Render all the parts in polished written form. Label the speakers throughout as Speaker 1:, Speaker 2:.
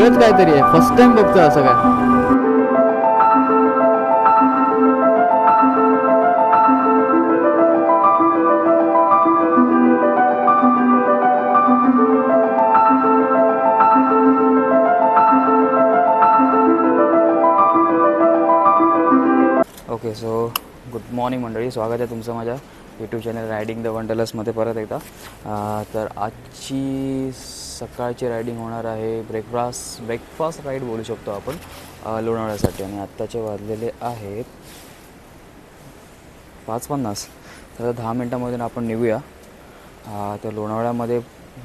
Speaker 1: वेगळंच काहीतरी आहे. फर्स्ट टाइम बघतोय असं काय. ओके सो गुड मॉर्निंग मंडळी, स्वागत आहे तुमचं माझ्या यूट्यूब चॅनल रायडिंग द वंडरलसमध्ये परत एकदा. तर आजची सकाळची रायडिंग होणार आहे ब्रेकफास्ट राईड बोलू शकतो आपण लोणावळ्यासाठी. आणि आत्ताचे वाजलेले आहेत 5:50. तर 10 मिनटामधून आपण निघूया. तर लोणावळ्यामध्ये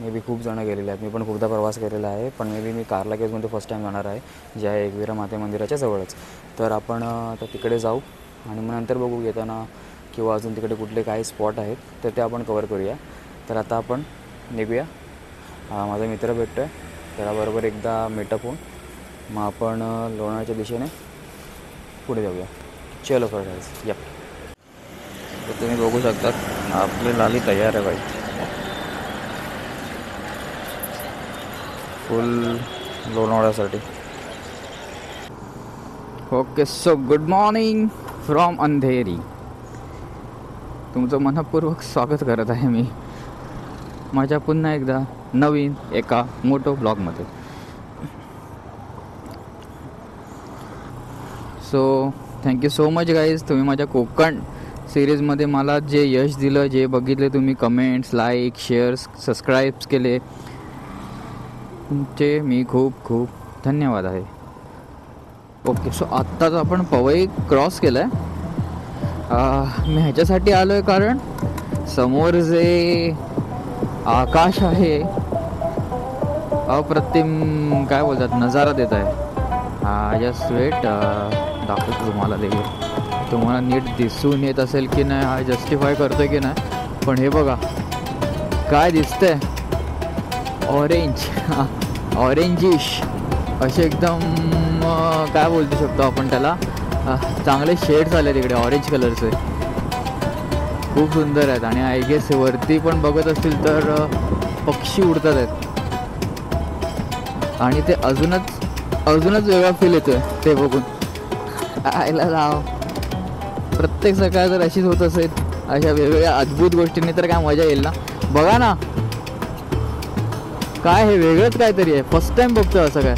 Speaker 1: मे बी खूप जणं गेलेले आहेत. मी पण खूपदा प्रवास केलेला आहे, पण मे बी मी कार्ला केव्जमध्ये फर्स्ट टाईम जाणार आहे, जे आहे एकविरा माते मंदिराच्या जवळच. तर आपण आता तिकडे जाऊ आणि मग नंतर बघू येताना किंवा अजून तिकडे कुठले काही स्पॉट आहेत तर ते आपण कवर करूया. तर आता आपण निघूया. माझा मित्र भेटतो आहे, त्याच्याबरोबर एकदा मीटअप होऊन मग आपण लोणावळ्याच्या दिशेने पुढे जाऊया. चलो फर्स्ट. यप, तर तुम्ही बघू शकतात आपली लाली तयार आहे बाई, फुल लोणावळ्यासाठी. Okay so good morning from Andheri. तुमचं मनपूर्वक स्वागत करत आहे मी माझ्या पुन्हा एकदा नवीन एका मोठो ब्लॉगमध्ये. So thank you so much guys, तुम्ही माझ्या कोकण सिरीजमध्ये मला जे यश दिलं, जे बघितले तुम्ही, कमेंट्स, लाईक, शेअर्स, सबस्क्राईब्स केले, तुमचे मी खूप खूप धन्यवाद आहे. ओके सो आत्ताच आपण पवई क्रॉस केलं आहे. मी ह्याच्यासाठी आलो आहे कारण समोर जे आकाश आहे अप्रतिम काय बोलतात नजारा देत आहे. जस्ट वेट, दाखवतो तुम्हाला देखील, तुम्हाला नीट दिसून येत असेल की नाही, हा जस्टिफाय करतो की नाही. पण हे बघा काय दिसतंय, ऑरेंजिश असे एकदम काय बोलू शकतो आपण त्याला, चांगले शेड्स आले तिकडे ऑरेंज कलरचे, खूप सुंदर आहेत. आणि आय गेस वरती पण बघत असतील तर पक्षी उडतात आहेत आणि ते अजूनच वेगळा फील येतोय ते बघून. आयला लाव, प्रत्येक सकाळ जर अशीच होत असेल अशा वेगवेगळ्या अद्भुत गोष्टींनी तर काय मजा येईल ना. बघा ना, काय हे वेगळंच काहीतरी आहे. फर्स्ट टाइम बघतोय असं काय.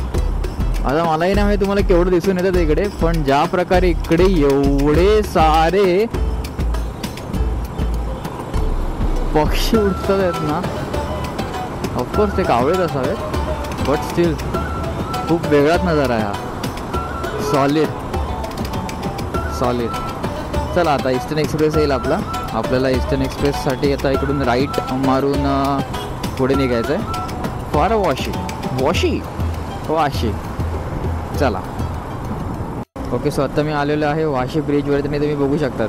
Speaker 1: आता मलाही नाही माहिती तुम्हाला केवढं दिसून येतं इकडे, पण ज्या प्रकारे इकडे एवढे सारे पक्षी उडतात आहेत ना, ऑफकोर्स ते कावळेच असावेत, बट स्टील खूप वेगळाच नजारा आहे हा. सॉलिड. चला आता ईस्टर्न एक्सप्रेस येईल आपल्याला ईस्टर्न एक्सप्रेससाठी आता इकडून राईट मारून पुढे निघायचं आहे फॉर वाशी. चला. ओके सो आता मी आलेलो आहे वाशी ब्रिजवरती आणि तुम्ही बघू शकतात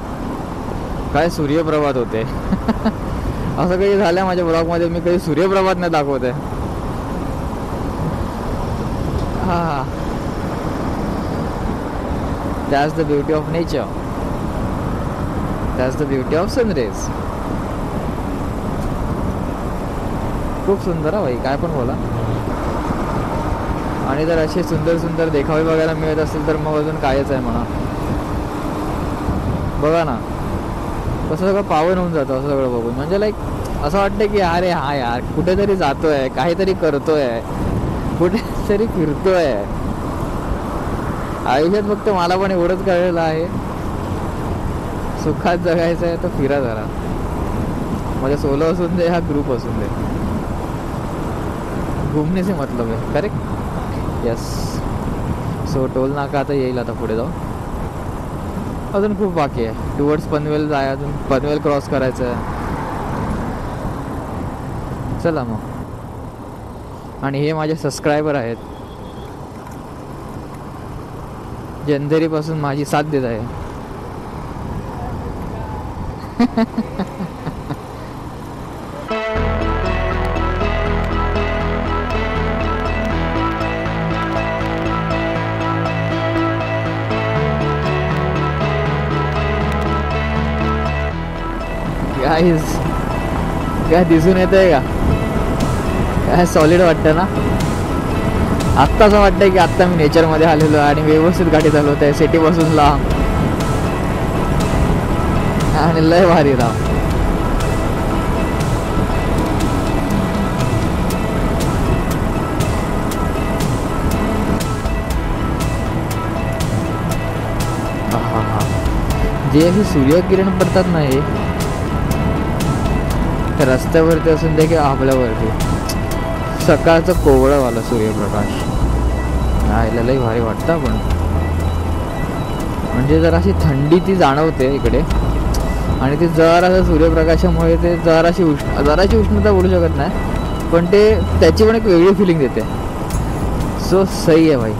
Speaker 1: काय सूर्यप्रभात होते. असं काही झालं माझ्या ब्लॉगमध्ये, मी कधी सूर्यप्रभात नाही दाखवते. हां, that's the beauty of nature, that's the beauty of sunrise. खूप सुंदर आहे भाई, काय पण बोला. आणि जर असे सुंदर सुंदर देखावे बघायला मिळत असेल तर मग अजून कायच आहे म्हणा. बघा ना कसं सगळं पावन होऊन जातं असं सगळं बघून. म्हणजे लाईक असं वाटतं की अरे हा यार कुठेतरी जातोय, काहीतरी करतोय, कुठेतरी फिरतोय. आयुष्यात फक्त मला पण एवढंच कळलेलं आहे, सुखात जगायचं आहे तर फिरा जरा. म्हणजे सोलो असून दे, हा ग्रुप असून दे, घुमने से मतलब है. करेक्ट. यस. सो टोल नाका आता येईल, आता पुढे जाऊ. अजून खूप बाकी आहे, टुवर्ड्स पनवेल जाय, अजून पनवेल क्रॉस करायचं आहे. चला मग. आणि हे माझे सबस्क्रायबर आहेत जे अंधेरीपासून माझी साथ देत आहे. काय दिसून येत आहे का, काय सॉलिड वाटतं ना.
Speaker 2: आत्ता असं वाटतंय की आत्ता मी नेचरमध्ये आलेलो आहे आणि व्यवस्थित गाडी चालवत आहे सिटीपासून लांब आणि लय भारी राव. जे असे सूर्यकिरण पडतात ना हे तर रस्त्यावरती असून दे की आपल्यावरती सकाळचं कोवळंवाला सूर्यप्रकाश यायला लई भारी वाटतं. पण म्हणजे जराशी थंडी ती जाणवते इकडे आणि ती जराशा सूर्यप्रकाशामुळे ते जराशी उष्णता बोलू शकत नाही पण ते त्याची पण एक वेगळी फिलिंग देते. सो सही आहे भाई.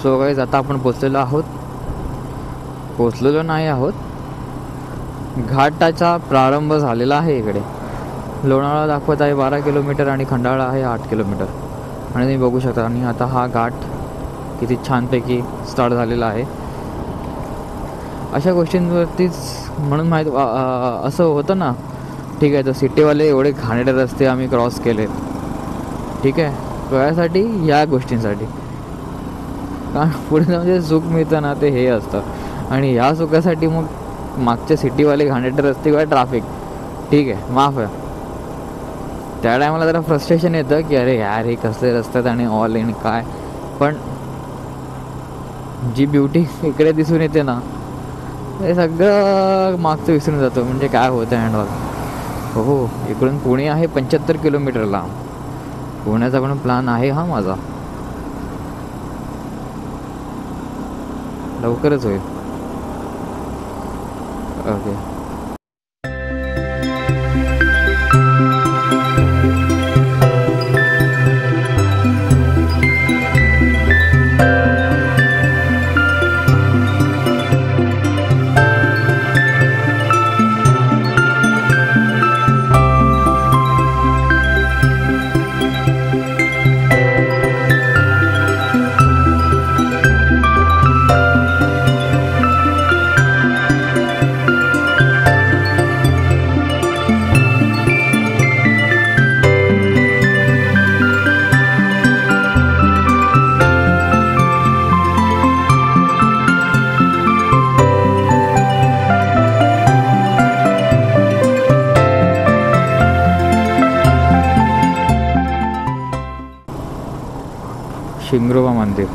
Speaker 2: सो गाईज आता आपण पोचलेलो नाही आहोत. घाटाचा प्रारंभ झालेला आहे. इकडे लोणावळा दाखवत आहे 12 किलोमीटर आणि खंडाळा आहे 8 किलोमीटर आणि तुम्ही बघू शकता. आणि आता हा घाट किती छानपैकी स्टार्ट झालेला आहे. अशा गोष्टींवरतीच म्हणून असं होतं ना. ठीक आहे, तर सिटीवाले एवढे घाणेरडे रस्ते आम्ही क्रॉस केले, ठीक आहे, कशासाठी? या गोष्टींसाठी. कारण पुढे म्हणजे सुख मिळतं ना ते हे असतं आणि ह्या सुखासाठी मग मागच्या सिटीवाले घाणेरडे रस्ते किंवा ट्रॅफिक ठीक आहे माफ आहे. त्या टायमाला जरा फ्रस्ट्रेशन येतं की अरे यार हे कसले रस्त्यात आणि ऑल इन काय. पण जी ब्युटी इकडे दिसून येते ना ते सगळं मागचं विसरून जातं. म्हणजे काय होतं अँड ऑल. हो, इकडून पुणे आहे 75 किलोमीटरला. पुण्याचा पण प्लॅन आहे हा माझा, लवकरच होईल. ओके. शिंगरोबा मंदिर.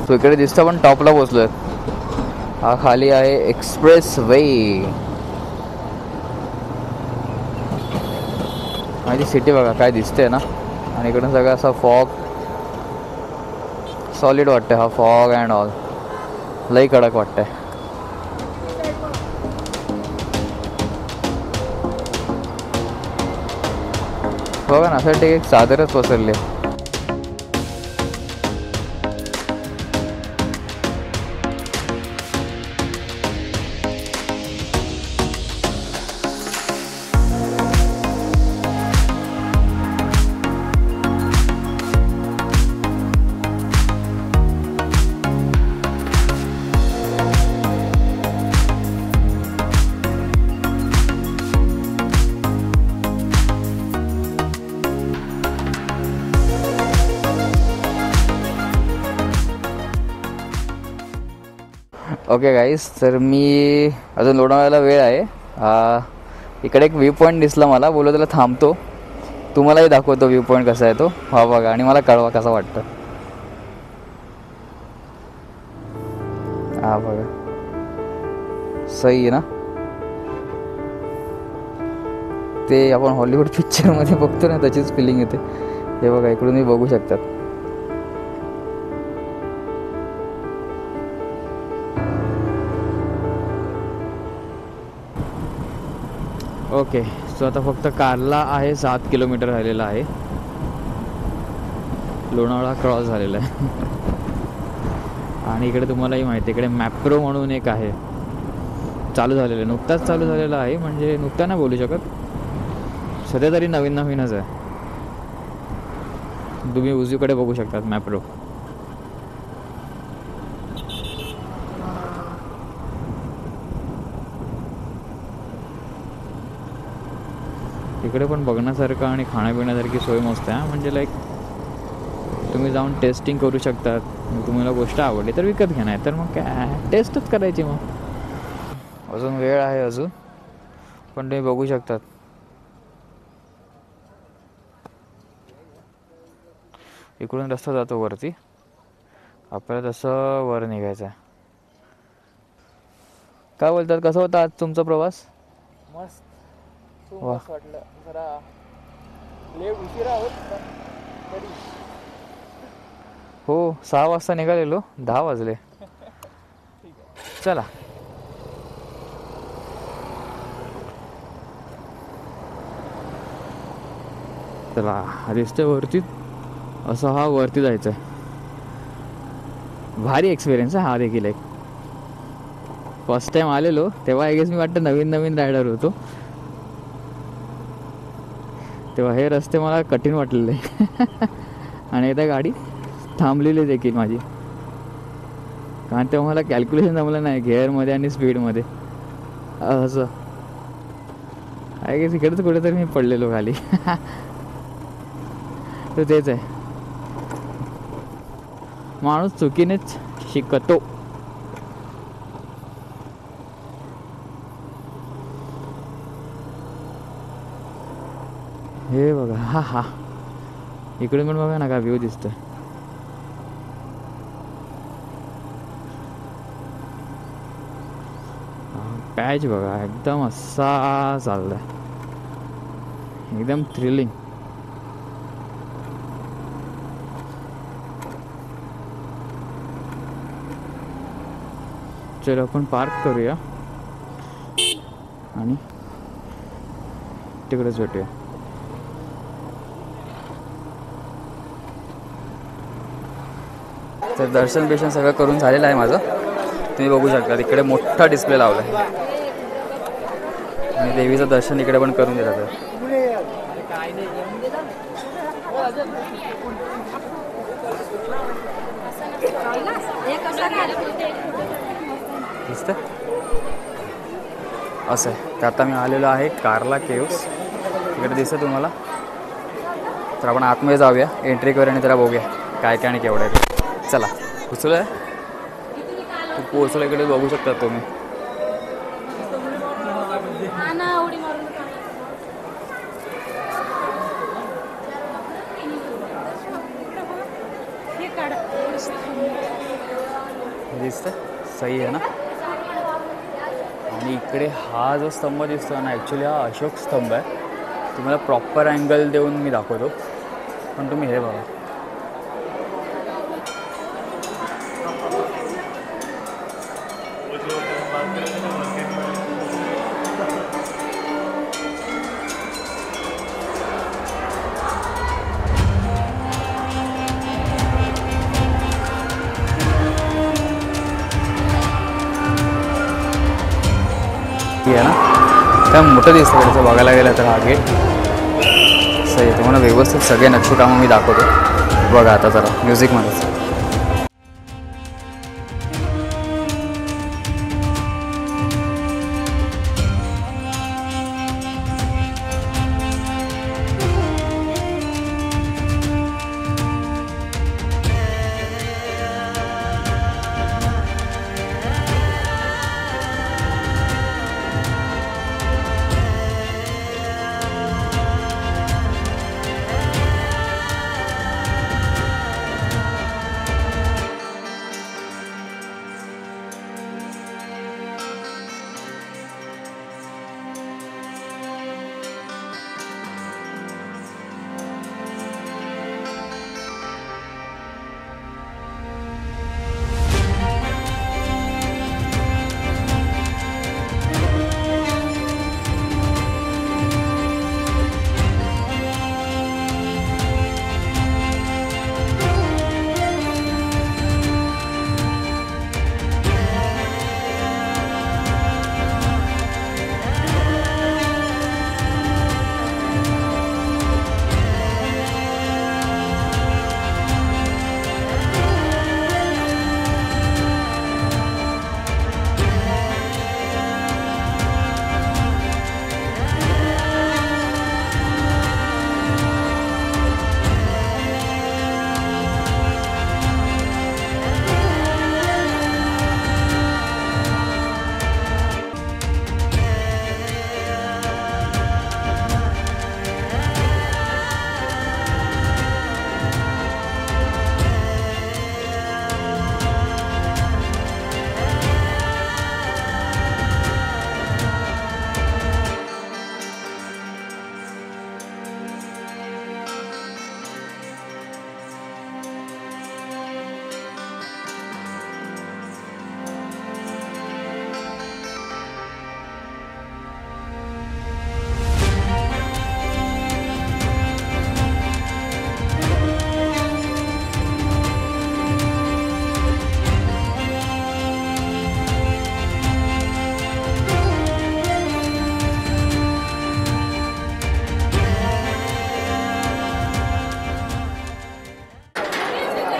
Speaker 2: तो इकडे दिसतं पण टॉपला पोहोचलोय. हा खाली आहे एक्सप्रेस वे. माझी सिटी बघा काय दिसते ना. आणि इकडून सगळं असा फॉग सॉलिड वाटतं. हा फॉग अँड ऑल लई कडक वाटतंय. बघा ना असं एक चादरच पसरली. ओके गाईस, तर मी अजून लोणावळ्याला वेळ आहे. इकडे एक व्ह्यू पॉईंट दिसला मला, बोललो त्याला थांबतो, तुम्हालाही दाखवतो व्ह्यू पॉईंट कसा आहे तो. हा बघा आणि मला कळवा कसा वाटतं. हा बघा सही आहे ना. ते आपण हॉलिवूड पिक्चरमध्ये बघतो ना त्याचीच फिलिंग येते. हे बघा इकडून मी बघू शकतात. ओके, सो आता फक्त कारला आहे 7 किलोमीटर राहिलेला आहे. लोणावळा क्रॉस झालेला आहे. आणि इकडे तुम्हालाही माहिती आहे इकडे मॅप्रो म्हणून एक आहे चालू झालेलं, नुकताच चालू झालेला आहे. म्हणजे नुकता नाही बोलू शकत, सध्या तरी नवीनच आहे. तुम्ही उजवीकडे बघू शकतात मॅप्रो. तिकडे पण बघण्यासारखं आणि खाण्यापिण्यासारखी सोय मस्त आहे. म्हणजे लाईक तुम्ही जाऊन टेस्टिंग करू शकतात. तुम्हाला गोष्ट आवडली तर विकत घ्या, नाही तर मग काय टेस्टच करायची. मग अजून वेळ आहे अजून, पण तुम्ही बघू शकतात इकडून रस्ता जातो वरती. आपल्याला तसं वर निघायचं आहे. काय बोलतात, कसं होता आज तुमचा प्रवास?
Speaker 1: मस्त.
Speaker 2: वा.
Speaker 1: मस्त वाटलं. जरा लेट उशिरा आहोत पण तरी.
Speaker 2: हो 6 वाजता निघालेलो, 10 वाजले. चला चला दिसते वरती. असं हा वरती जायचं आहे. भारी एक्सपिरियन्स आहे हा देखील एक. फर्स्ट टाइम आलेलो तेव्हा आय गेस मी वाटतं नवीन नवीन रायडर होतो, तेव्हा हे रस्ते मला कठीण वाटलेले. आणि एकदा गाडी थांबलेली देखील माझी, कारण तेव्हा मला कॅल्क्युलेशन जमलं नाही गिअरमध्ये आणि स्पीडमध्ये. असं आय गेस इकडेच कुठेतरी मी पडलेलो खाली. तर तेच आहे, माणूस चुकीनेच शिकतो. हे बघा, हा हा इकडे पण बघा ना का व्ह्यू दिसतोय. पॅच बघा एकदम असा चाललाय, एकदम थ्रिलिंग. चलो आपण पार्क करूया आणि तिकडेच भेटूया.
Speaker 1: तर दर्शन बिर्शन सगळं करून झालेलं आहे माझं. तुम्ही बघू शकता इकडे मोठा डिस्प्ले लावला आहे आणि देवीचं दर्शन इकडे पण करून देतात. दिसतं असं आहे. तर आता मी आलेलो आहे कार्ला केव्स, इकडे दिसतं तुम्हाला. तर आपण आतमध्ये जाऊया, एंट्री करूया आणि जरा बघूया काय काय आणि केवढं आहे ते. चला पोचलो आहे, पोचलो इकडे बघू शकता तुम्ही. दिसतं सही आहे ना. आणि इकडे हा जो स्तंभ दिसतो ना, ॲक्च्युली हा अशोक स्तंभ आहे. तुम्हाला प्रॉपर अँगल देऊन मी दाखवतो, पण तुम्ही हे बघा. आहे ना, काय मोठं दिसतं त्याचं बघायला गेलं तर. हा गेट सही आहे. तुम्हाला व्यवस्थित सगळे नक्षीकामं मी दाखवतो. बघा आता जरा म्युझिकमध्येच.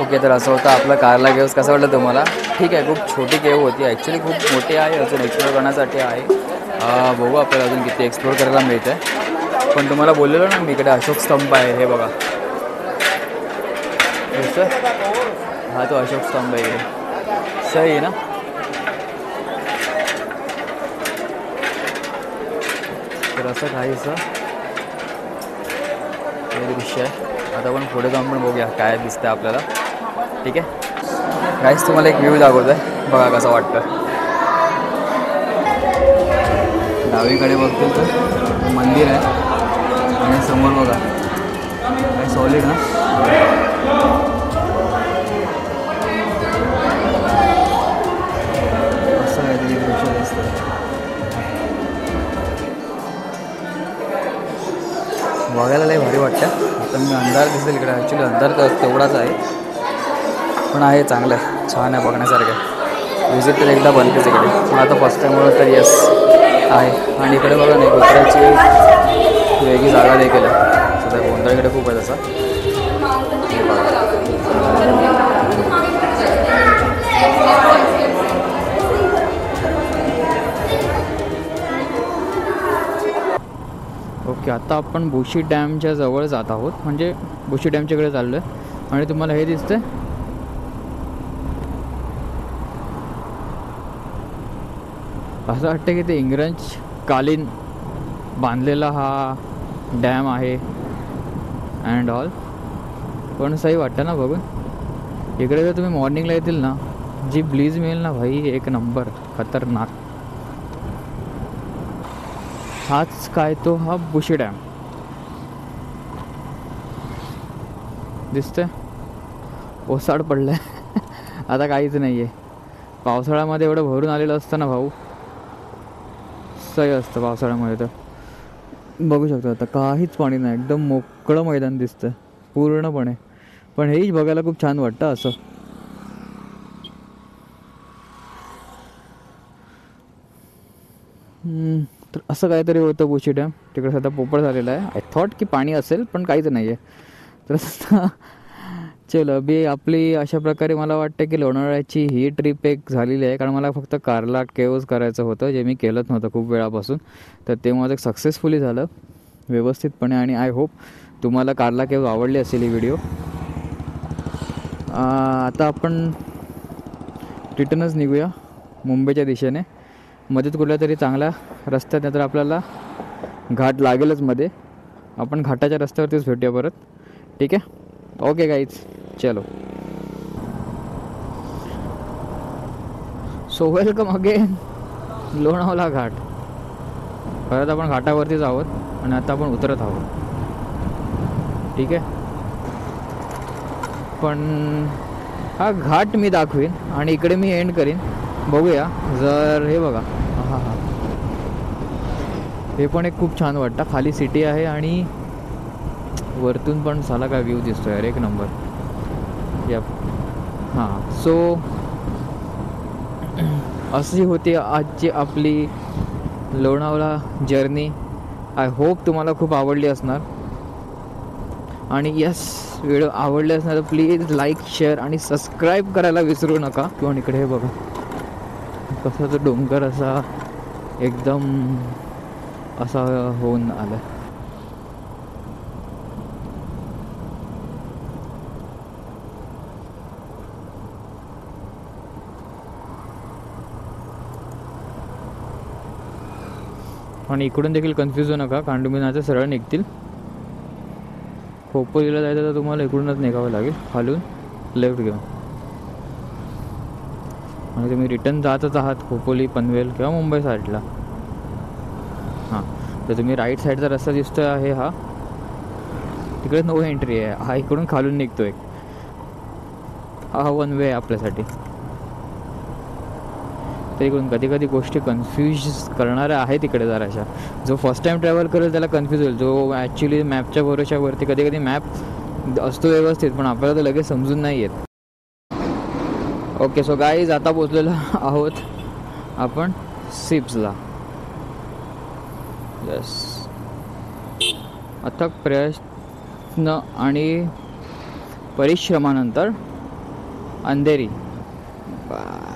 Speaker 1: ओके, तर असं होतं आपलं कारला केव्स. कसं वाटलं तुम्हाला? ठीक आहे, खूप छोटी केव होती ॲक्च्युली, खूप मोठी आहे, अजून एक्सप्लोर करण्यासाठी आहे. बघू आपल्याला अजून किती एक्सप्लोर करायला मिळतं आहे. पण तुम्हाला बोललेलो ना मी, इकडे अशोक स्तंभ आहे, हे बघा. हा तो अशोक स्तंभ आहे इकडे, सही आहे ना. तर असं काहीसं हे दृश्य आहे. आता आपण पुढे जाऊन पण बघूया काय दिसतं आपल्याला. ठीक आहे गाईस, तुम्हाला एक व्ह्यू दाखवतो आहे, बघा कसं वाटतं. डावीकडे बघतील तर मंदिर आहे आणि समोर बघा काय सॉलिड ना. असं आहे ते दृश्य दिसतं. बघायला लई भारी वाटतं. आता मी अंधार दिसेल इकडे, ॲक्च्युली अंधार तर तेवढाच आहे, पण आहे चांगलं आहे, छान आहे, बघण्यासारखं आहे. व्हिजिट तर एकदा बनतेच इकडे, पण आता फर्स्ट टाईमवर तर येस आहे. आणि इकडे बघा नाही, गोंधळाची वेगळी जागा देखील आहे. सध्या गोंधळ इकडे खूप आहे तसा. हे बघा,
Speaker 2: ओके, आता आपण बुशी डॅमच्या जवळ जात आहोत, म्हणजे बुशी डॅमच्याकडे चाललो आहे. आणि तुम्हाला हे दिसतंय, असं वाटतं की ते इंग्रजकालीन बांधलेला हा डॅम आहे अँड ऑल. पण सही वाटतं ना बघून. इकडे जर तुम्ही मॉर्निंगला येतील ना, जी ब्लीज मिळेल ना भाई, एक नंबर, खतरनाक. हाच काय तो हा बुशी डॅम दिसतंय. ओसाड पडलाय आता काहीच नाही आहे. पावसाळ्यामध्ये एवढं भरून आलेलं असतं ना भाऊ, सही असतं पावसाळ्यामध्ये. तर बघू शकतो आता काहीच पाणी नाही, एकदम मोकळं मैदान दिसतं पूर्णपणे. पण हेही बघायला खूप छान वाटतं असं. तर असं काहीतरी होतं बुशी डॅम. तिकडे सध्या पोपट झालेला आहे. आय थॉट की पाणी असेल, पण काहीच नाही आहे. तर चल अभि आपली अशा प्रकारे मला वाटतं की लोणावळ्याची ही ट्रिप एक झालेली आहे. कारण मला फक्त कारला केव्ज करायचं होतं, जे मी केलंच नव्हतं खूप वेळापासून. तर ते माझं सक्सेसफुली झालं व्यवस्थितपणे. आणि आय होप तुम्हाला कारला केव्ज आवडली असेल ही व्हिडिओ. आता आपण रिटर्नच निघूया मुंबईच्या दिशेने. मध्येच कुठल्या तरी चांगल्या रस्त्यात, नाही तर आपल्याला घाट लागेलच मध्ये. आपण घाटाच्या रस्त्यावरतीच भेटूया परत. ठीक आहे, ओके गाईज, चलो. सो वेलकम अगेन लोणावळा घाट. परत आपण घाटावरतीच आहोत आणि आता आपण उतरत आहोत. ठीक आहे, पण हा घाट मी दाखवीन आणि इकडे मी एंड करीन. बघूया जर हे बघा, हां हां, हे पण एक खूप छान वाटतं. खाली सिटी आहे आणि वरतून पण साला काय व्ह्यू दिसतो यार, एक नंबर. या हां, सो अशी होती आजची आपली लोणावळा जर्नी. आय होप तुम्हाला खूप आवडली असणार. आणि यस, व्हिडिओ आवडले असणार तर प्लीज लाईक, शेअर आणि सबस्क्राईब करायला विसरू नका. किंवा इकडे हे बघा कसा तो डोंगर असा एकदम असा होऊन आला. आणि इकडून देखील कन्फ्यूज होऊ नका, कांडुमिनाचे सरळ निघतील. खोपोलीला जायचं तर तुम्हाला इकडूनच निघावं लागेल, खालून लेफ्ट घेऊन. आणि तुम्ही रिटर्न जातच आहात खोपोली, पनवेल किंवा मुंबई साईडला. हां, तर तुम्ही राईट साईडचा रस्ता दिसतो आहे हा, तिकडे नो एंट्री आहे. हा इकडून खालून निघतो एक, हा वन वे आहे आपल्यासाठी. तर इकडून कधी कधी गोष्टी कन्फ्यूज करणाऱ्या आहेत इकडे जराशा. जो फर्स्ट टाईम ट्रॅव्हल करेल त्याला कन्फ्यूज होईल. जो ॲक्च्युली मॅपच्या भरोशावरती, कधी कधी मॅप असतो व्यवस्थित पण आपल्याला तर लगेच समजून नाही येत. ओके, सो गाईज आता पोचलेलो आहोत आपण सिप्सला. यस, अथक प्रयत्न आणि परिश्रमानंतर अंधेरी. बाय.